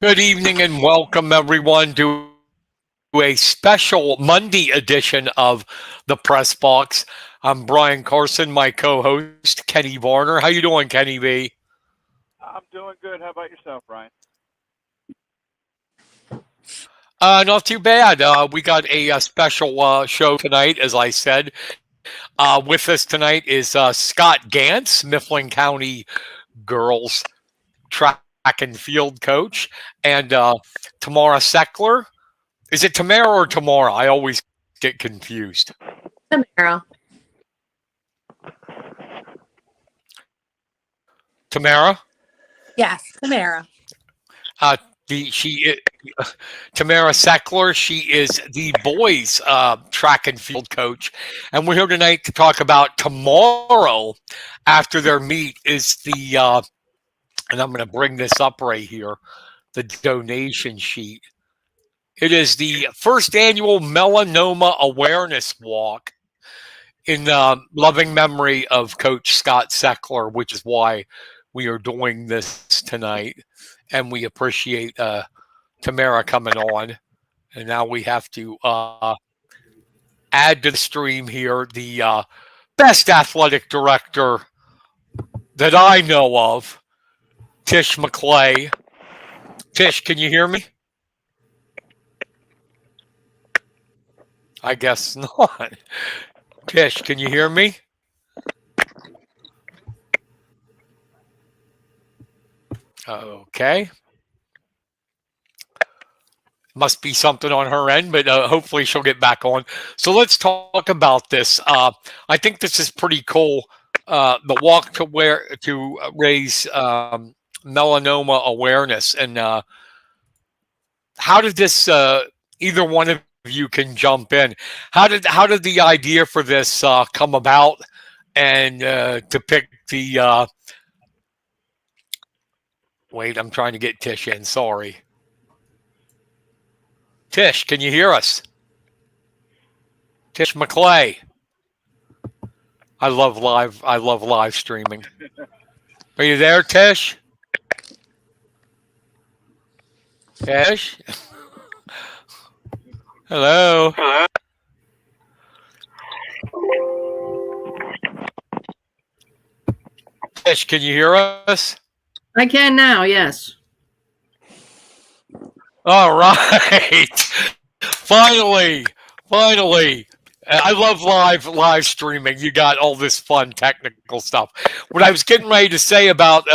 Good evening and welcome everyone to a special Monday edition of the Press Box. I'm Brian Carson, my co-host Kenny Varner. How you doing, Kenny B? I'm doing good. How about yourself, Brian? Not too bad. We got a special show tonight, as I said. With us tonight is Scott Gantz, Mifflin County girls track and field coach, and Tamara Sechler. Is it Tamara or Tamara? I always get confused. Tamara. Tamara. Yes, Tamara. Uh, Tamara Sechler. She is the boys' track and field coach, and we're here tonight to talk about tomorrow. After their meet is and I'm going to bring this up right here, the donation sheet. It is the first annual Melanoma Awareness Walk in loving memory of Coach Scot Sechler, which is why we are doing this tonight, and we appreciate Tamara coming on. And now we have to add to the stream here the best athletic director that I know of, Tish Maclay. Tish, can you hear me? I guess not. Tish, can you hear me? Okay. Must be something on her end, but hopefully she'll get back on. So let's talk about this. I think this is pretty cool. The walk to raise melanoma awareness, and how did this? Either one of you can jump in. How did the idea for this come about, and to pick the? Wait, I'm trying to get Tish in. Sorry. Tish, can you hear us? Tish Maclay. I love live streaming. Are you there, Tish? Tish? Hello. Tish, can you hear us? I can now, yes. All right. Finally. I love live streaming. You got all this fun technical stuff. What I was getting ready to say about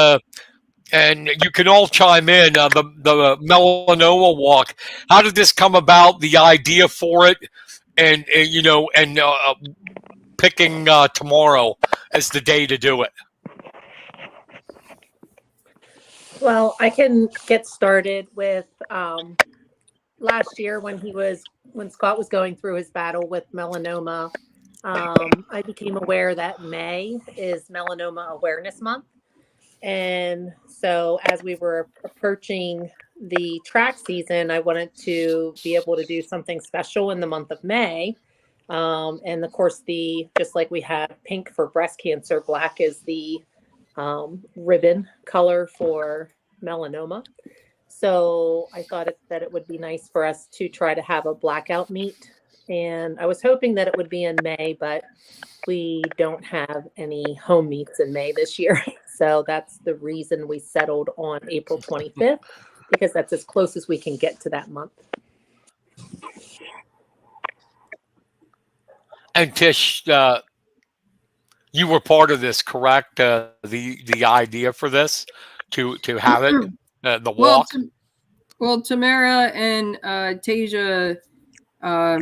and you can all chime in the melanoma walk. How did this come about? The idea for it, and picking tomorrow as the day to do it. Well, I can get started with last year when Scott was going through his battle with melanoma. I became aware that May is Melanoma Awareness Month. And so as we were approaching the track season, I wanted to be able to do something special in the month of May. And of course, just like we have pink for breast cancer, black is the ribbon color for melanoma. So I thought that it would be nice for us to try to have a blackout meet. And I was hoping that it would be in May, but we don't have any home meets in May this year. So that's the reason we settled on April 25th, because that's as close as we can get to that month. And Tish, you were part of this, correct? The idea for this to have it the walk. Well, Tamara and Tasia, I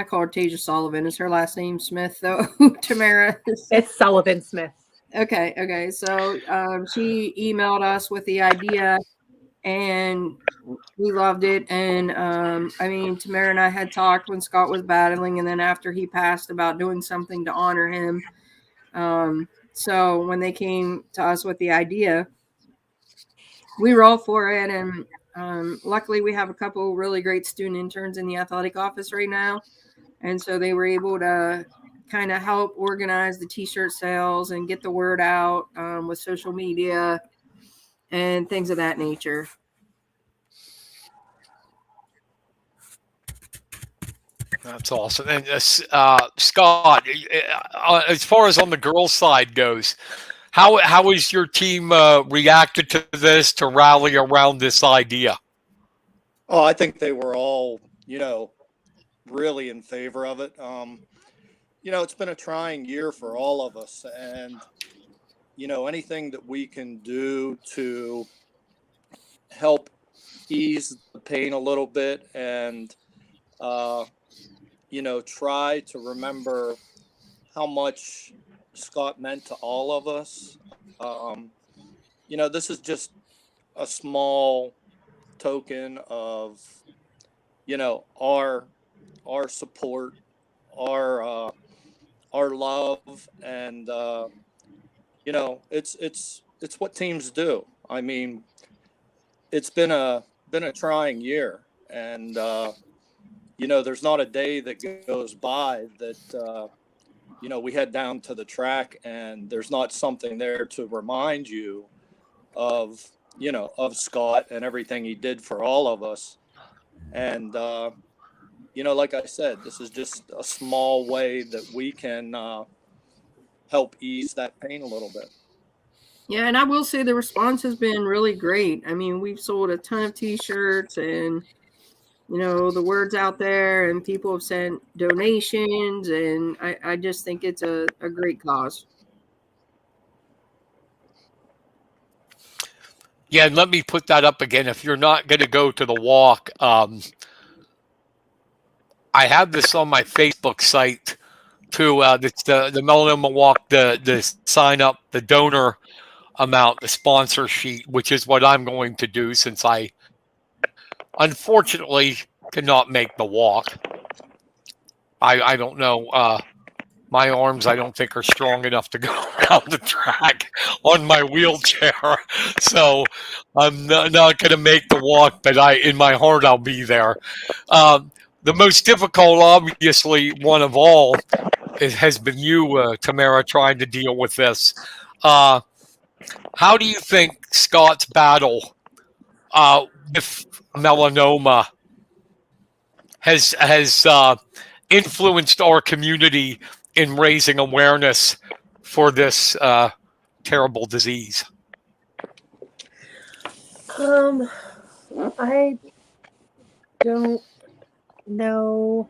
call her Tasia Sullivan. Is her last name Smith though? Tamara. It's Sullivan Smith. Okay. So she emailed us with the idea, and we loved it. And Tamara and I had talked when Scott was battling, and then after he passed, about doing something to honor him. So when they came to us with the idea, we were all for it. And luckily, we have a couple really great student interns in the athletic office right now. And so they were able to kind of help organize the T-shirt sales and get the word out with social media. and things of that nature. That's awesome. And Scott, as far as on the girls' side goes, how has your team reacted to this to rally around this idea? Oh, I think they were all, really in favor of it. It's been a trying year for all of us, and anything that we can do to help ease the pain a little bit and try to remember how much Scott meant to all of us. This is just a small token of, our support, our love, and it's what teams do. I mean, it's been a trying year, and there's not a day that goes by that we head down to the track and there's not something there to remind you of of Scott and everything he did for all of us. And like I said, this is just a small way that we can help ease that pain a little bit. Yeah, and I will say the response has been really great. I mean, we've sold a ton of T-shirts, and the word's out there, and people have sent donations, and I just think it's a great cause. Yeah, and let me put that up again. If you're not going to go to the walk, I have this on my Facebook site too. It's the Melanoma Walk, the sign up, the donor amount, the sponsor sheet, which is what I'm going to do since I unfortunately cannot make the walk. I don't know. My arms, I don't think, are strong enough to go around the track on my wheelchair. So I'm not going to make the walk, but in my heart, I'll be there. The most difficult, obviously, one of all has been you, Tamara, trying to deal with this. How do you think Scott's battle with melanoma has influenced our community in raising awareness for this terrible disease? I don't know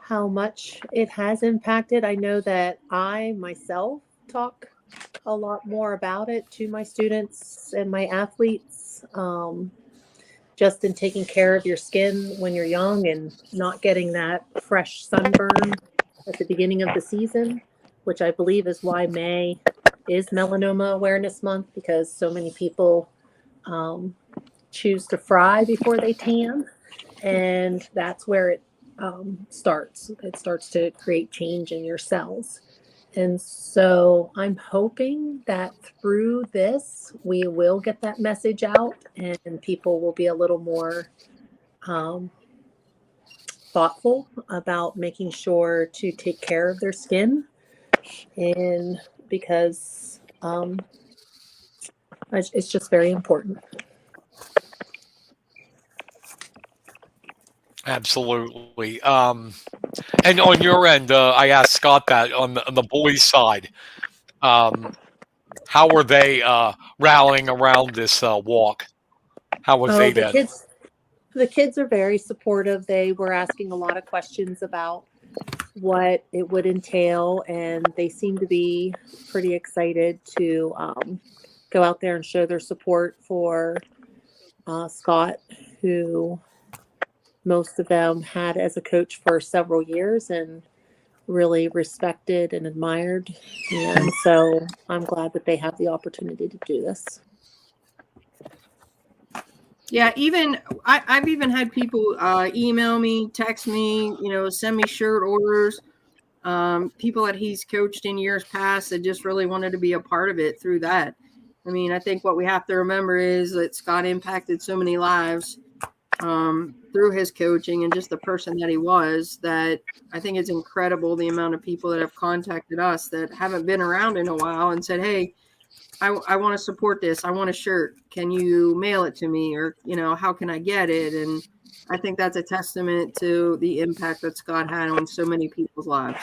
how much it has impacted. I know that I myself talk a lot more about it to my students and my athletes, just in taking care of your skin when you're young and not getting that fresh sunburn at the beginning of the season, which I believe is why May is Melanoma Awareness Month, because so many people choose to fry before they tan, and that's where it starts. It starts to create change in your cells. And so I'm hoping that through this, we will get that message out and people will be a little more thoughtful about making sure to take care of their skin. And because it's just very important. Absolutely. And on your end, I asked Scott that on the boys' side, how are they rallying around this walk? How have they been? The kids are very supportive. They were asking a lot of questions about what it would entail, and they seem to be pretty excited to go out there and show their support for Scott, who most of them had as a coach for several years and really respected and admired. And so I'm glad that they have the opportunity to do this. Yeah, I've even had people email me, text me, send me shirt orders. People that he's coached in years past that just really wanted to be a part of it through that. I mean, I think what we have to remember is that Scott impacted so many lives through his coaching and just the person that he was, that I think it's incredible the amount of people that have contacted us that haven't been around in a while and said, hey, I want to support this. I want a shirt. Can you mail it to me? Or, how can I get it? And I think that's a testament to the impact that Scott had on so many people's lives.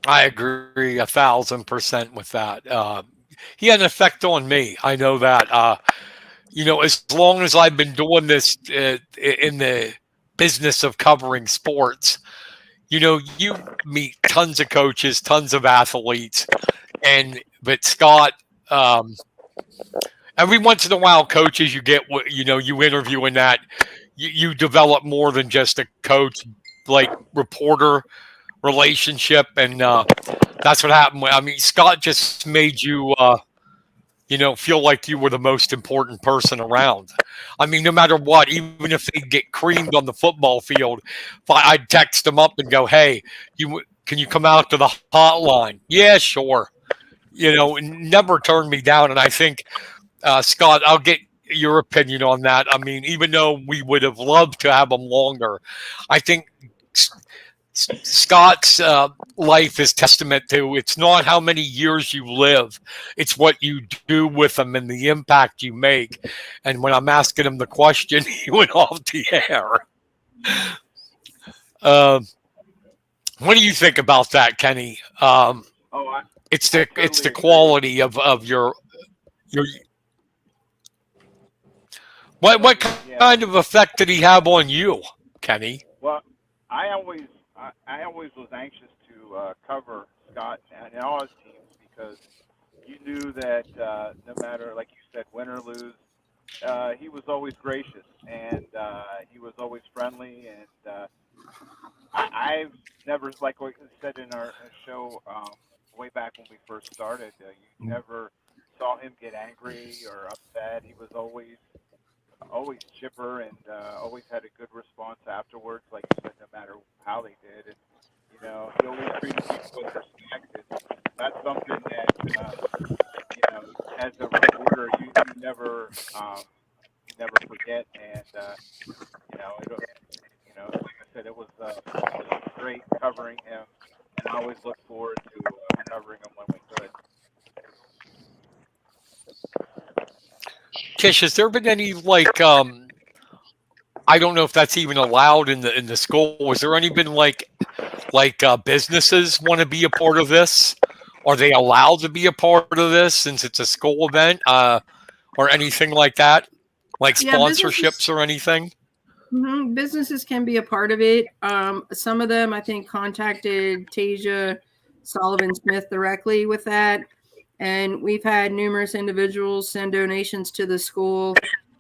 I agree 1,000% with that. He had an effect on me. I know that. As long as I've been doing this in the business of covering sports, you meet tons of coaches, tons of athletes, but Scott, every once in a while, coaches you get, you interview in that you develop more than just a coach, like reporter relationship, and that's what happened. I mean, Scott just made you. Feel like you were the most important person around. I mean, no matter what, even if they get creamed on the football field, I'd text them up and go, "Hey, can you come out to the hotline?" Yeah, sure. Never turned me down. And I think, Scott, I'll get your opinion on that. I mean, even though we would have loved to have them longer, I think Scott's life is testament to it's not how many years you live, it's what you do with them and the impact you make. And when I'm asking him the question, he went off the air. What do you think about that, Kenny? It's the quality of your what kind of effect did he have on you, Kenny? Well, I always was anxious to cover Scott and all his teams because you knew that no matter, like you said, win or lose, he was always gracious and he was always friendly. And I've never, like we said in our show way back when we first started, you never saw him get angry or upset. He was always chipper and always had a good response afterwards, like you said, no matter how they did. And, he always treated people with respect. And that's something that, as a reporter, you never forget. And, like I said, it was great covering him. And I always look forward to covering him when we could. Tish, has there been any I don't know if that's even allowed in the school. Was there any been like businesses want to be a part of this? Are they allowed to be a part of this since it's a school event, or anything like that? Like sponsorships or anything? Mm-hmm. Businesses can be a part of it. Some of them, I think, contacted Tasia Sullivan Smith directly with that. And we've had numerous individuals send donations to the school.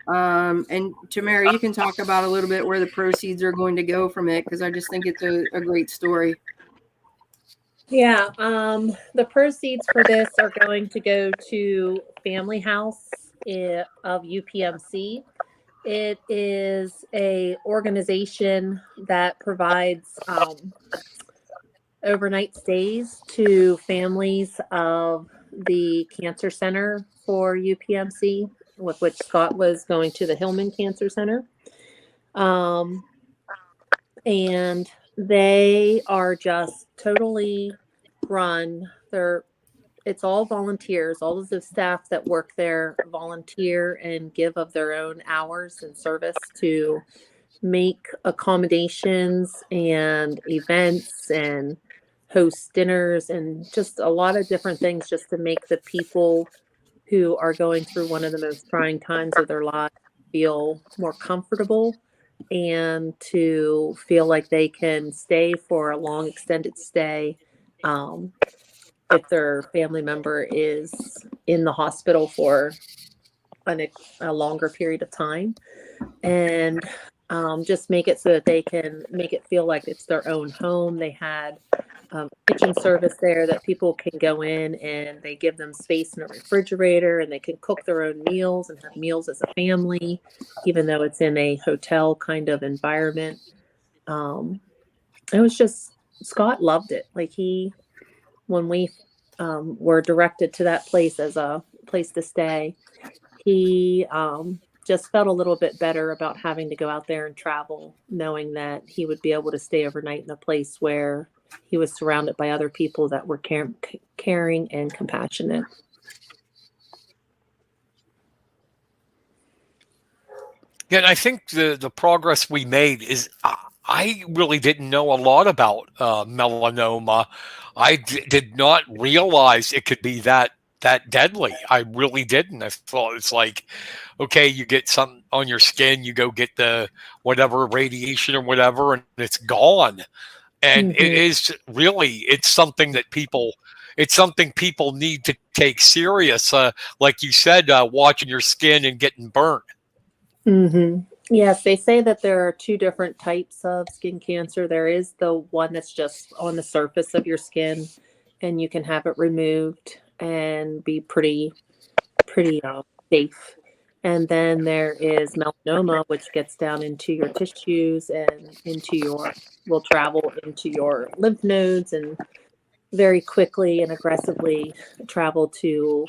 And Tamara, you can talk about a little bit where the proceeds are going to go from it, because I just think it's a great story. Yeah, the proceeds for this are going to go to Family House of UPMC. It is a organization that provides overnight stays to families of the cancer center for UPMC, with which Scott was going to the Hillman Cancer Center. And they are just totally run. It's all volunteers. All of the staff that work there volunteer and give of their own hours and service to make accommodations and events and host dinners and just a lot of different things just to make the people who are going through one of the most trying times of their lives feel more comfortable and to feel like they can stay for a long extended stay if their family member is in the hospital for a longer period of time, and just make it so that they can make it feel like it's their own home. They had kitchen service there that people can go in, and they give them space in a refrigerator, and they can cook their own meals and have meals as a family, even though it's in a hotel kind of environment. It was just, Scott loved it. Like when we were directed to that place as a place to stay, he just felt a little bit better about having to go out there and travel, knowing that he would be able to stay overnight in a place where he was surrounded by other people that were caring and compassionate. Yeah, and I think the progress we made is I really didn't know a lot about melanoma. I did not realize it could be that deadly. I really didn't. I thought it's like, okay, you get something on your skin, you go get the whatever radiation or whatever, and it's gone. And it is really, it's something people need to take serious. Like you said, watching your skin and getting burnt. Yes, they say that there are two different types of skin cancer. There is the one that's just on the surface of your skin, and you can have it removed and be pretty safe. And then there is melanoma, which gets down into your tissues and will travel into your lymph nodes and very quickly and aggressively travel to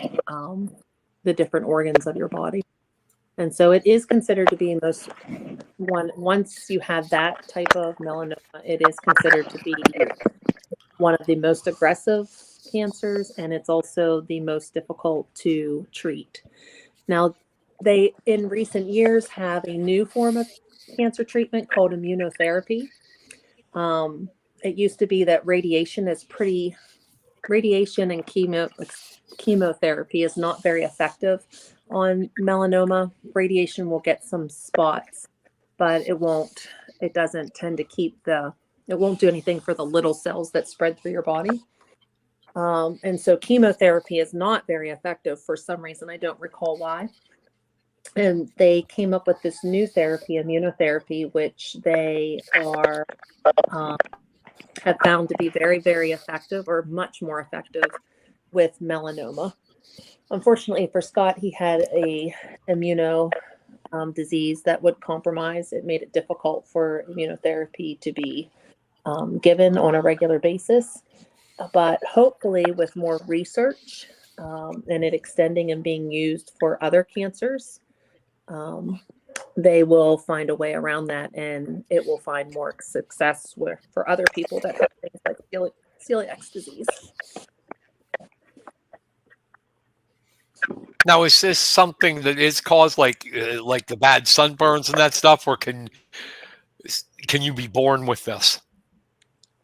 the different organs of your body. And so it is considered to be once you have that type of melanoma, it is considered to be one of the most aggressive cancers, and it's also the most difficult to treat. Now, they, in recent years, have a new form of cancer treatment called immunotherapy. It used to be that radiation and chemotherapy is not very effective on melanoma. Radiation will get some spots, but it doesn't tend to it won't do anything for the little cells that spread through your body. And so chemotherapy is not very effective for some reason. I don't recall why. And they came up with this new therapy, immunotherapy, which they have found to be very, very effective, or much more effective with melanoma. Unfortunately for Scott, he had a immuno disease that would compromise. It made it difficult for immunotherapy to be given on a regular basis. But hopefully with more research and it extending and being used for other cancers, they will find a way around that, and it will find more success for other people that have things like celiac disease. Now, is this something that is caused like the bad sunburns and that stuff, or can you be born with this?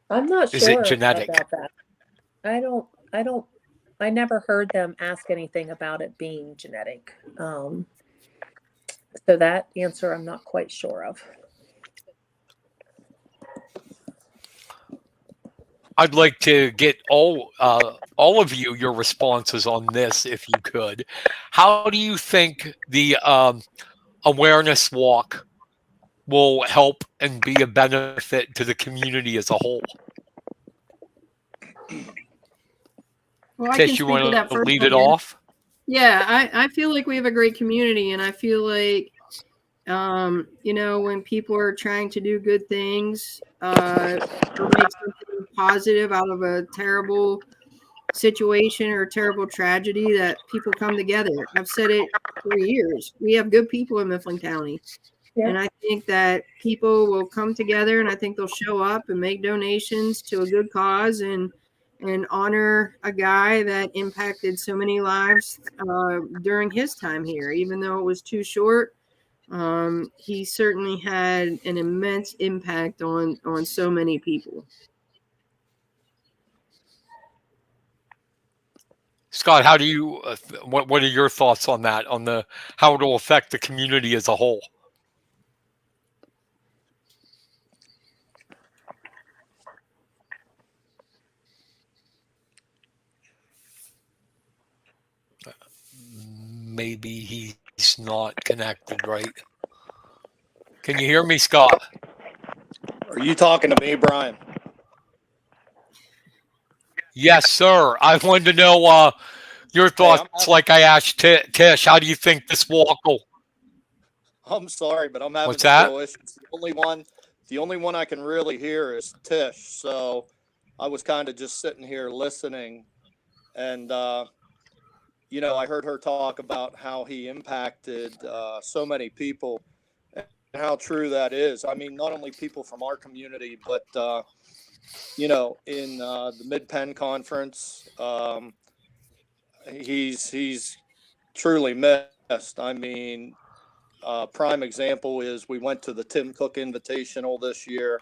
I'm not Is it sure genetic? about that. I never heard them ask anything about it being genetic. So that answer I'm not quite sure of. I'd like to get all of you your responses on this, if you could. How do you think the awareness walk will help and be a benefit to the community as a whole? Well, I can Tish, you speak to want that to first lead one it here. off? Yeah, I feel like we have a great community, and I feel like, when people are trying to do good things, or make something positive out of a terrible situation or a terrible tragedy, that people come together. I've said it for years. We have good people in Mifflin County. Yeah. And I think that people will come together, and I think they'll show up and make donations to a good cause and honor a guy that impacted so many lives during his time here. Even though it was too short, he certainly had an immense impact on so many people. Scott, how do you? What are your thoughts on that? On how it will affect the community as a whole? Maybe he's not connected, right? Can you hear me, Scott? Are you talking to me, Brian? Yes, sir. I wanted to know your thoughts, like I asked Tish. How do you think this walk will? I'm sorry, but I'm having What's that? issues. The only one I can really hear is Tish. So I was kind of just sitting here listening, and I heard her talk about how he impacted so many people, and how true that is. I mean, not only people from our community, but in the Mid-Penn Conference, he's truly missed. I mean, prime example is we went to the Tim Cook Invitational this year,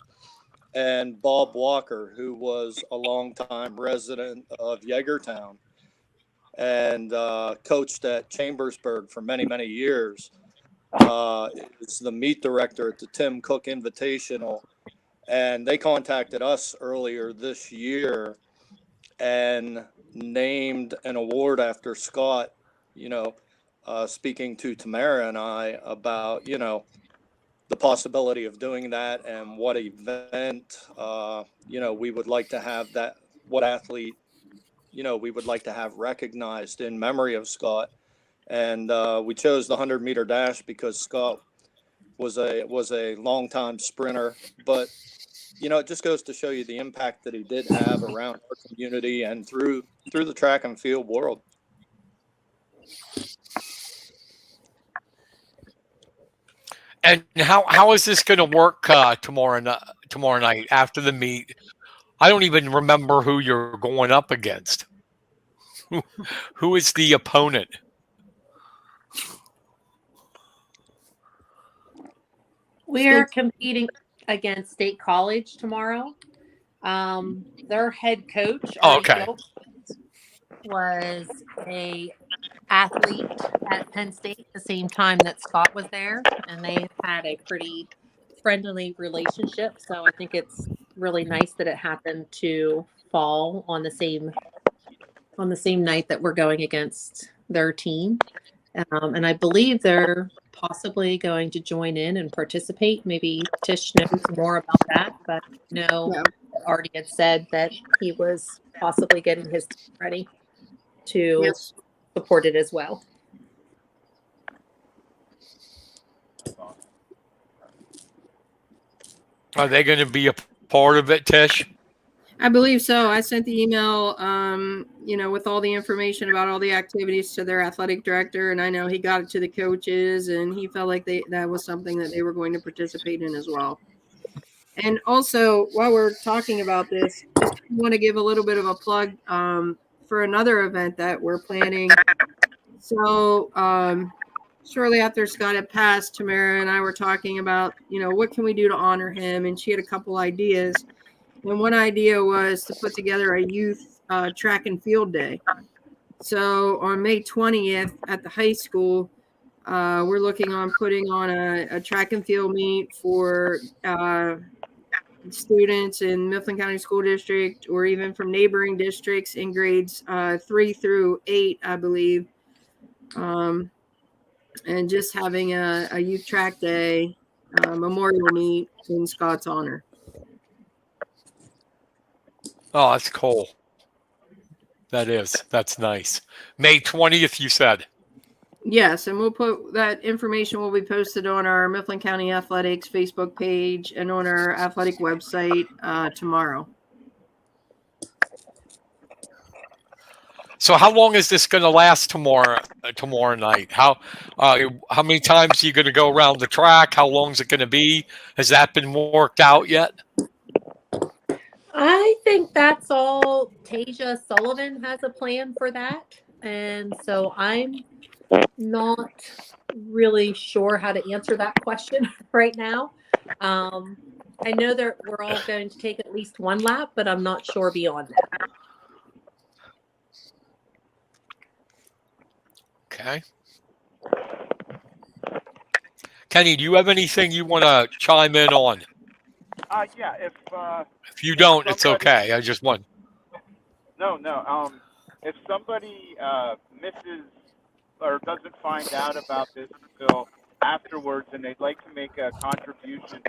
and Bob Walker, who was a longtime resident of Yeagertown and coached at Chambersburg for many, many years, is the meet director at the Tim Cook Invitational. And they contacted us earlier this year and named an award after Scott, speaking to Tamara and I about, the possibility of doing that and what event, we would like to have that, what athlete, we would like to have recognized in memory of Scott. And we chose the 100-meter dash because Scott was a long-time sprinter, but it just goes to show you the impact that he did have around our community and through the track and field world. And how is this going to work tomorrow night after the meet? I don't even remember who you're going up against. Who is the opponent? We're competing against State College tomorrow. Their head coach was a athlete at Penn State the same time that Scott was there, and they had a pretty friendly relationship. So I think it's really nice that it happened to fall on the same night that we're going against their team. And I believe they're possibly going to join in and participate. Maybe Tish knows more about that, but already had said that he was possibly getting his team ready to support it as well. Are they going to be a part of it, Tish? I believe so. I sent the email, with all the information about all the activities to their athletic director, and I know he got it to the coaches, and he felt like that was something that they were going to participate in as well. And also, while we're talking about this, just want to give a little bit of a plug for another event that we're planning. So shortly after Scott had passed, Tamara and I were talking about, what can we do to honor him? And she had a couple ideas. And one idea was to put together a youth track and field day. So on May 20th at the high school, we're looking on putting on a track and field meet for students in Mifflin County School District or even from neighboring districts in grades 3 through 8, I believe. And just having a youth track day memorial meet in Scott's honor. Oh, that's cool. That's nice. May 20th, you said? Yes, and we'll put that information will be posted on our Mifflin County Athletics Facebook page and on our athletic website tomorrow. So how long is this going to last tomorrow night? How many times are you going to go around the track? How long is it going to be? Has that been worked out yet? I think that's all. Tasia Sullivan has a plan for that. And so I'm not really sure how to answer that question right now. I know that we're all going to take at least one lap, but I'm not sure beyond that. Okay. Kenny, do you have anything you want to chime in on? Yeah. If you don't, it's okay. I just want. No. If somebody misses or doesn't find out about this until afterwards, and they'd like to make a contribution,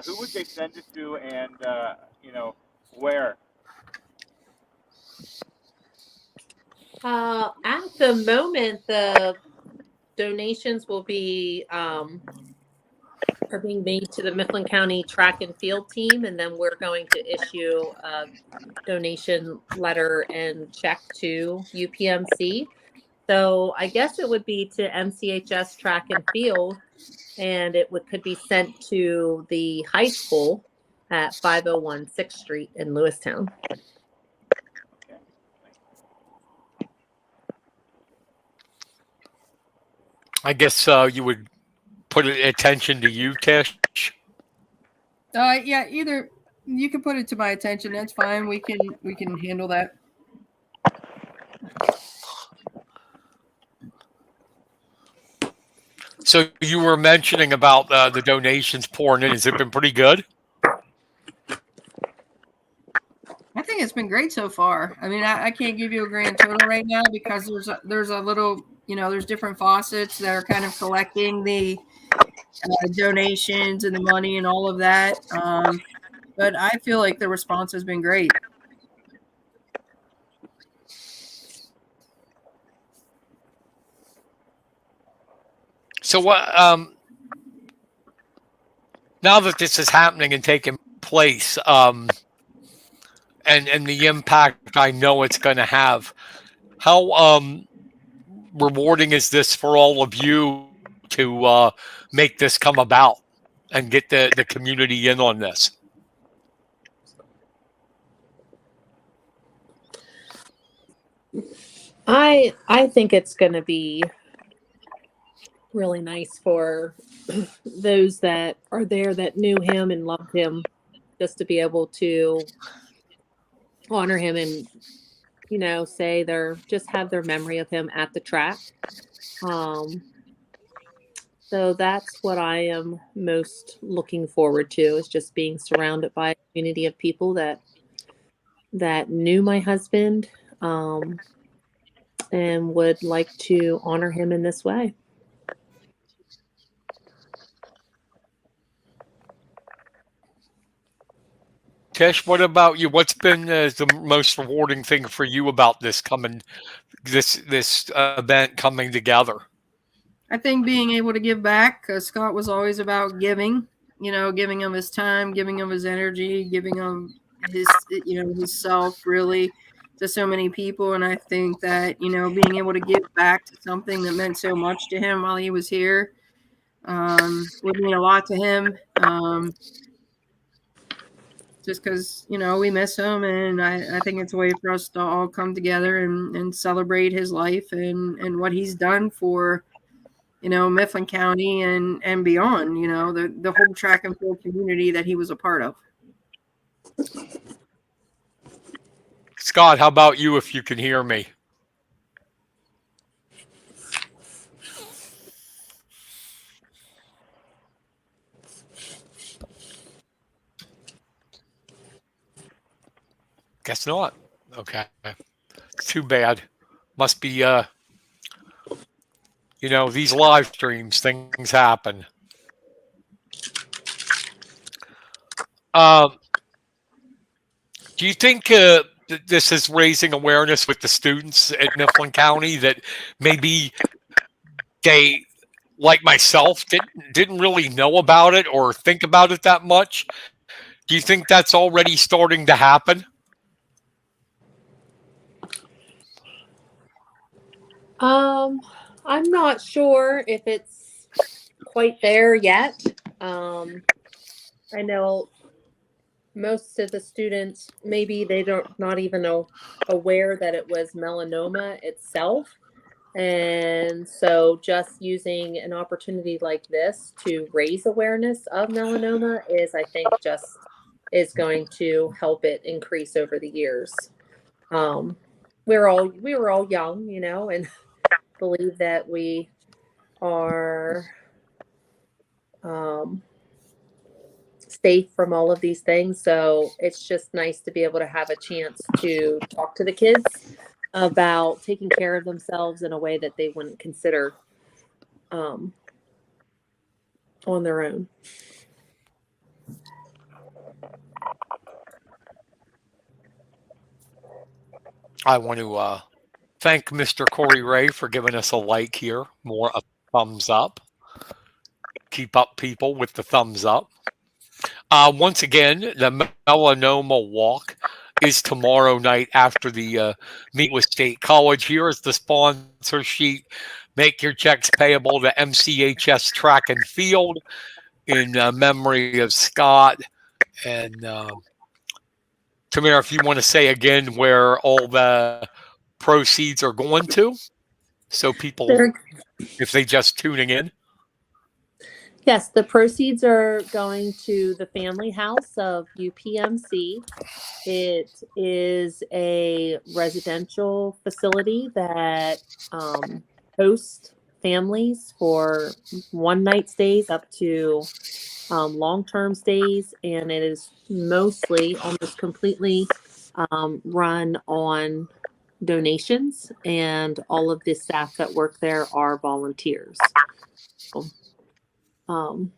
who would they send it to, and where? At the moment, the donations will be are being made to the Mifflin County track and field team, and then we're going to issue a donation letter and check to UPMC. So I guess it would be to MCHS track and field, and it could be sent to the high school. at 501 6th Street in Lewistown. I guess you would put attention to you, Tish. Yeah, either you can put it to my attention. That's fine. We can handle that. So you were mentioning about the donations pouring in. Has it been pretty good? I think it's been great so far. I mean, I can't give you a grand total right now because there's a little, there's different faucets that are kind of collecting the donations and the money and all of that. But I feel like the response has been great. So what? Now that this is happening and taking place, and the impact I know it's going to have, how rewarding is this for all of you to make this come about and get the community in on this? I think it's going to be really nice for those that are there that knew him and loved him, just to be able to honor him and say just have their memory of him at the track. So that's what I am most looking forward to, is just being surrounded by a community of people that knew my husband, and would like to honor him in this way. Tish, what about you? What's been the most rewarding thing for you about this event coming together? I think being able to give back, because Scott was always about giving, giving him his time, giving him his energy, giving him his, his self, really, to so many people. And I think that, being able to give back to something that meant so much to him while he was here would mean a lot to him. Just because, we miss him. And I think it's a way for us to all come together and celebrate his life and what he's done for, Mifflin County and beyond, the whole track and field community that he was a part of. Scott, how about you, if you can hear me? Guess not. Okay. Too bad. Must be, these live streams, things happen. Do you think this is raising awareness with the students at Mifflin County that maybe they, like myself, didn't really know about it or think about it that much? Do you think that's already starting to happen? I'm not sure if it's quite there yet. I know most of the students, maybe they don't not even aware that it was melanoma itself. And so just using an opportunity like this to raise awareness of melanoma I think is going to help it increase over the years. We were all young, and believe that we are safe from all of these things. So it's just nice to be able to have a chance to talk to the kids about taking care of themselves in a way that they wouldn't consider on their own. I want to thank Mr. Corey Ray for giving us a like here, more a thumbs up. Keep up, people, with the thumbs up. Once again, the Melanoma Walk is tomorrow night after the meet with State College. Here is the sponsor sheet. Make your checks payable to MCHS Track and Field in memory of Scott And Tamara, if you want to say again where all the proceeds are going to, so people, They're, if they just tuning in. yes, the proceeds are going to the family house of UPMC. It is a residential facility that hosts families for one night stays up to long-term stays, and it is mostly, almost completely run on donations, and all of the staff that work there are volunteers. Um,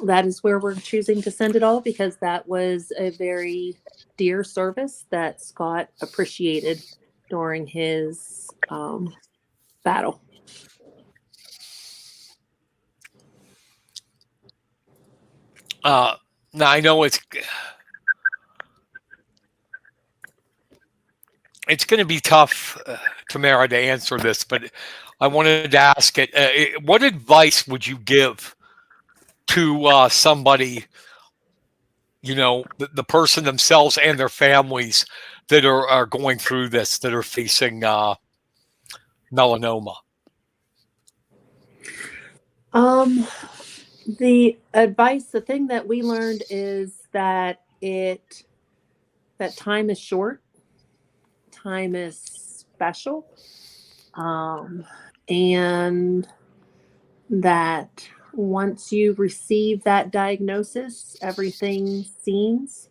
that is where we're choosing to send it all, because that was a very dear service that Scott appreciated during his battle. Now I know it's going to be tough, Tamara, to answer this, but I wanted to ask it. What advice would you give to somebody, the person themselves and their families that are going through this, that are facing melanoma? The advice, the thing that we learned is that time is short, time is special, and that once you receive that diagnosis, everything seems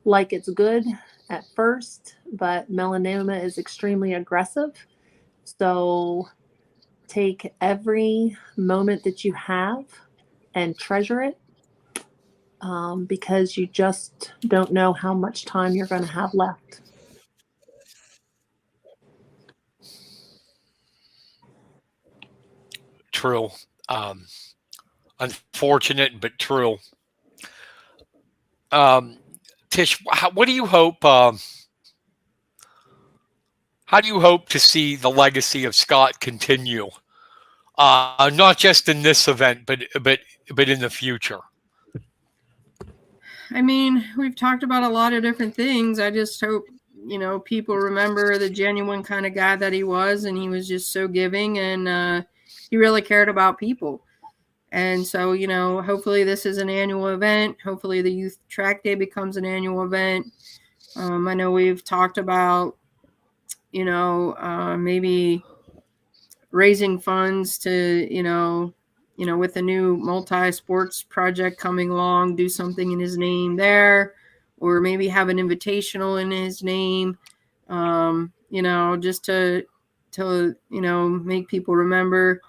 like it's good at first, but melanoma is extremely aggressive. So take every moment that you have and treasure it, because you just don't know how much time you're going to have left. True. Unfortunate, but true. Tish, what do you hope? How do you hope to see the legacy of Scott continue? Not just in this event, but in the future. I mean, we've talked about a lot of different things. I just hope, people remember the genuine kind of guy that he was, and he was just so giving, and he really cared about people. And so, hopefully this is an annual event. Hopefully the Youth Track Day becomes an annual event. I know we've talked about, maybe raising funds to, with the new multi-sports project coming along, do something in his name there, or maybe have an invitational in his name, just to make people remember,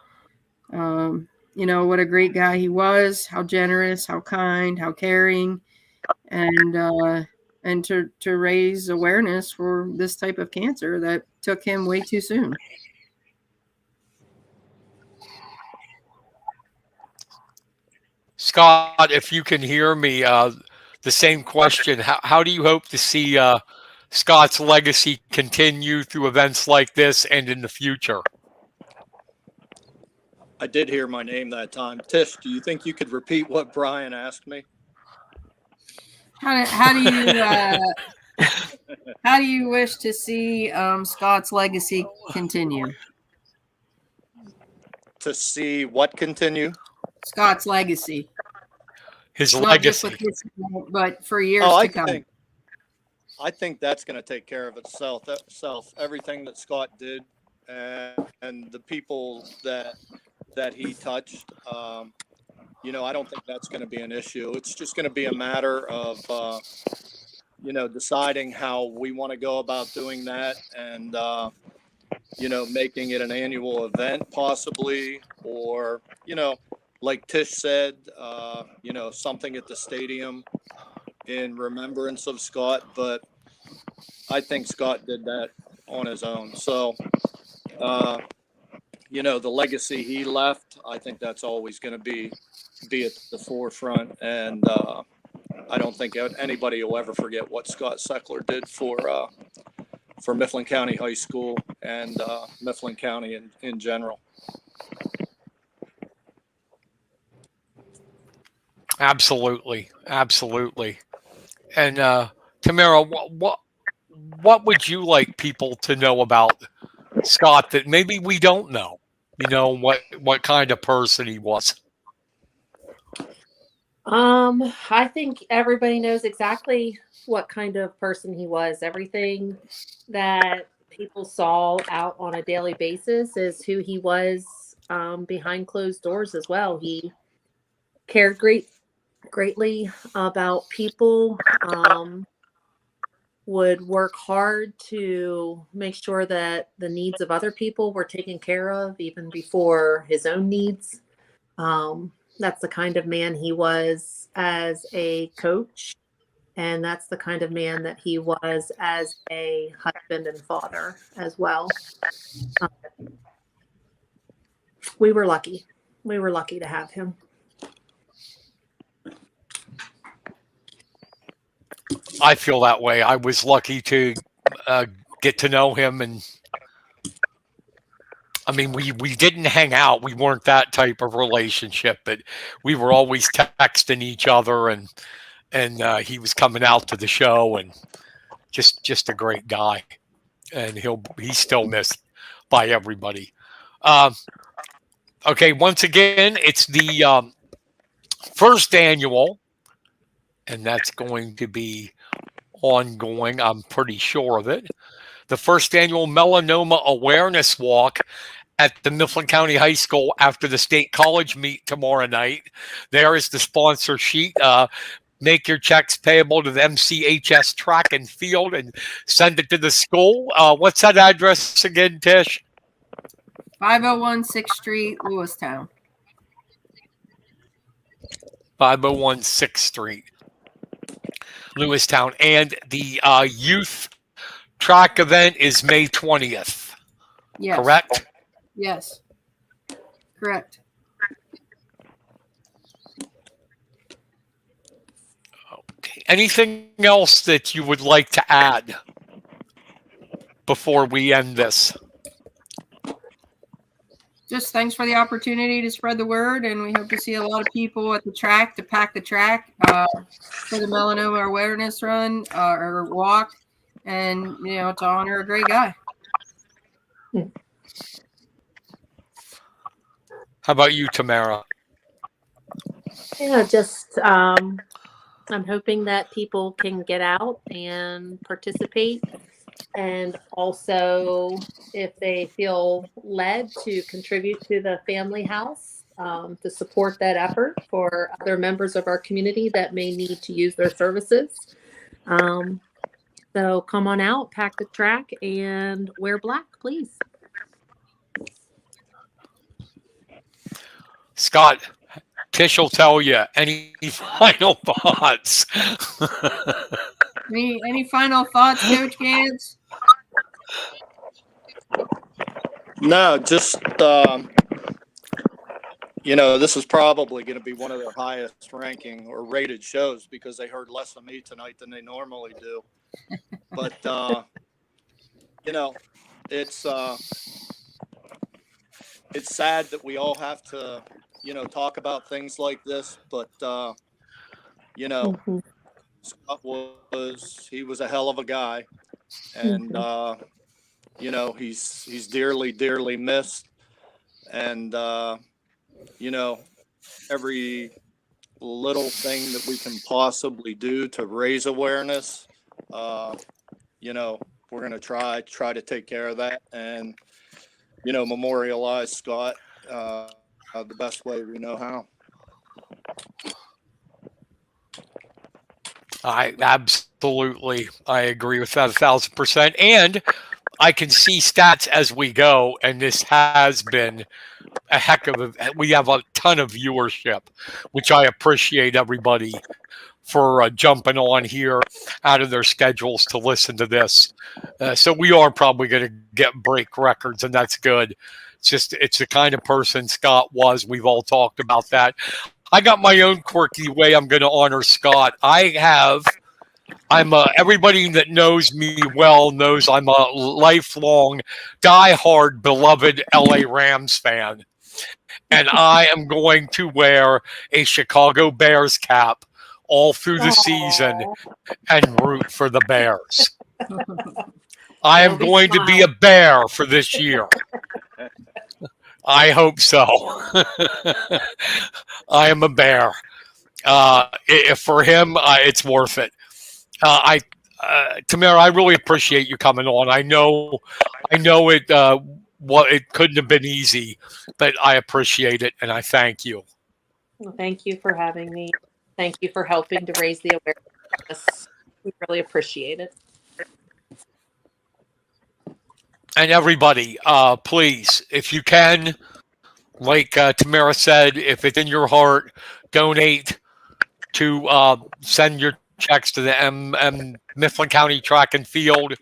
what a great guy he was, how generous, how kind, how caring, and to raise awareness for this type of cancer that took him way too soon. Scott, if you can hear me, the same question. How do you hope to see Scott's legacy continue through events like this and in the future? I did hear my name that time. Tish, do you think you could repeat what Brian asked me? How do you how do you wish to see Scott's legacy continue? To see what continue? Scott's legacy. His Not legacy. just with this, but for years to come. I think that's going to take care of itself. Everything that Scott did, and the people that he touched, I don't think that's going to be an issue. It's just going to be a matter of, deciding how we want to go about doing that, and making it an annual event possibly, or like Tish said, something at the stadium in remembrance of Scott. But I think Scott did that on his own. So, the legacy he left, I think that's always going to be at the forefront. And I don't think anybody will ever forget what Scot Sechler did for Mifflin County High School and Mifflin County in general. Absolutely. And Tamara, what would you like people to know about Scott that maybe we don't know? You know what kind of person he was. I think everybody knows exactly what kind of person he was. Everything that people saw out on a daily basis is who he was behind closed doors as well. He cared greatly about people. Would work hard to make sure that the needs of other people were taken care of even before his own needs. That's the kind of man he was as a coach, and that's the kind of man that he was as a husband and father as well. Um, we were lucky. We were lucky to have him. I feel that way. I was lucky to get to know him, and I mean, we didn't hang out. We weren't that type of relationship, but we were always texting each other, and he was coming out to the show, and just a great guy, and he's still missed by everybody. Um, okay, once again, it's the first annual, and that's going to be ongoing. I'm pretty sure of it. The first annual Melanoma Awareness Walk at the Mifflin County High School after the state college meet tomorrow night. There is the sponsor sheet. Make your checks payable to the MCHS track and field and send it to the school. What's that address again, Tish? 501 6th Street, Lewistown. 501 6th Street, Lewistown. And the youth track event is May 20th. Yes. Correct? Yes. Correct. Okay. Anything else that you would like to add before we end this? Just thanks for the opportunity to spread the word, and we hope to see a lot of people at the track to pack the track for the melanoma awareness run or walk, and to honor a great guy. How about you, Tamara? Yeah, just I'm hoping that people can get out and participate. And also, if they feel led to contribute to the family house, to support that effort for other members of our community that may need to use their services. So come on out, pack the track, and wear black, please. Scott, Tish will tell you. Any final thoughts? Any final thoughts, Coach Gantz? No, just this is probably going to be one of their highest ranking or rated shows because they heard less of me tonight than they normally do. But it's sad that we all have to talk about things like this. But Mhm. Scott was a hell of a guy, and he's dearly missed, and every little thing that we can possibly do to raise awareness, we're going to try to take care of that and memorialize Scott the best way we know how. I agree with that 1,000%. And I can see stats as we go, and this has been a heck of we have a ton of viewership, which I appreciate everybody for jumping on here out of their schedules to listen to this. So we are probably going to break records, and that's good. It's the kind of person Scott was. We've all talked about that. I got my own quirky way I'm going to honor Scott. Everybody that knows me well knows I'm a lifelong, diehard, beloved LA Rams fan. And I am going to wear a Chicago Bears cap all through the season and root for the Bears. I am going to be a Bear for this year. I hope so. I am a Bear. For him, it's worth it. Tamara, I really appreciate you coming on. I know it. It couldn't have been easy, but I appreciate it and I thank you. Well, thank you for having me. Thank you for helping to raise the awareness. We really appreciate it. And everybody, please, if you can, like Tamara said, if it's in your heart, donate to send your checks to the Mifflin County Track and Field,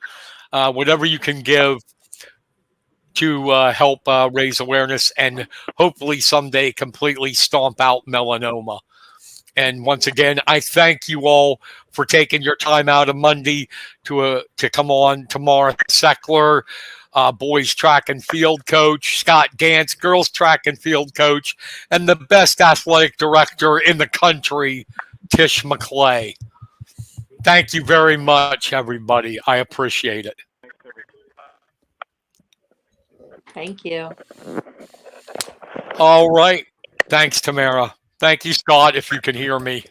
whatever you can give to help raise awareness and hopefully someday completely stomp out melanoma. And once again, I thank you all for taking your time out of Monday to come on. Tamara Sechler, boys track and field coach, Scott Gantz, girls track and field coach, and the best athletic director in the country, Tish Maclay. Thank you very much, everybody. I appreciate it. Thank you. All right. Thanks, Tamara. Thank you, Scott, if you can hear me.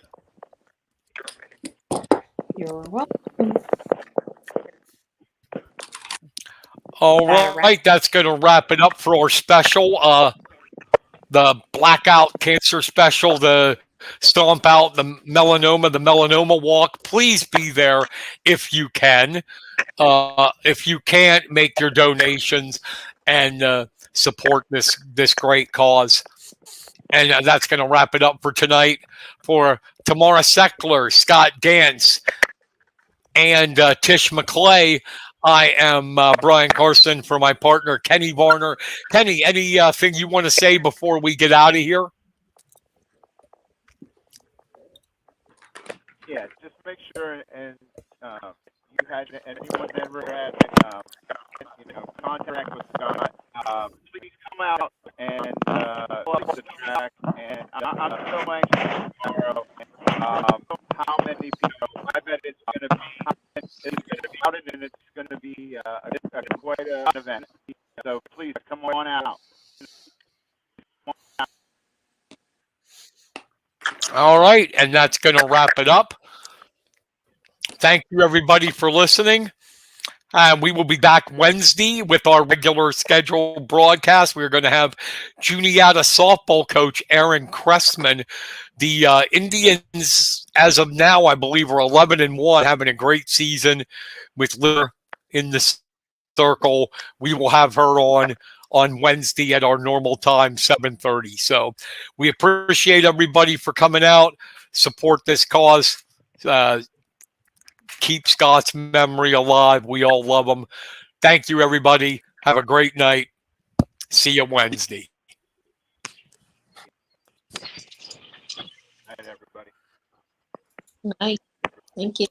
You're welcome. All right. That's going to wrap it up for our special, the Blackout Cancer Special, the Stomp Out, the Melanoma Walk. Please be there if you can. If you can't, make your donations and support this great cause. And that's going to wrap it up for tonight. For Tamara Sechler, Scott Gantz, and Tish Maclay, I am Brian Carson for my partner, Kenny Varner. Kenny, anything you want to say before we get out of here? Yeah, just make sure and you had anyone ever had contact with Scott. Please come out and look the track. And I'm so anxious tomorrow. How many people? I bet it's going to be crowded and it's going to be quite an event. So please come on out. All right, and that's going to wrap it up. Thank you, everybody, for listening. We will be back Wednesday with our regular scheduled broadcast. We're going to have Juniata softball coach Aaron Cressman. The Indians, as of now, I believe, are 11-1, having a great season with Litter in the circle. We will have her on Wednesday at our normal time, 7:30. So we appreciate everybody for coming out. Support this cause. Keep Scott's memory alive. We all love him. Thank you, everybody. Have a great night. See you Wednesday. Night, everybody. Nice. Thank you.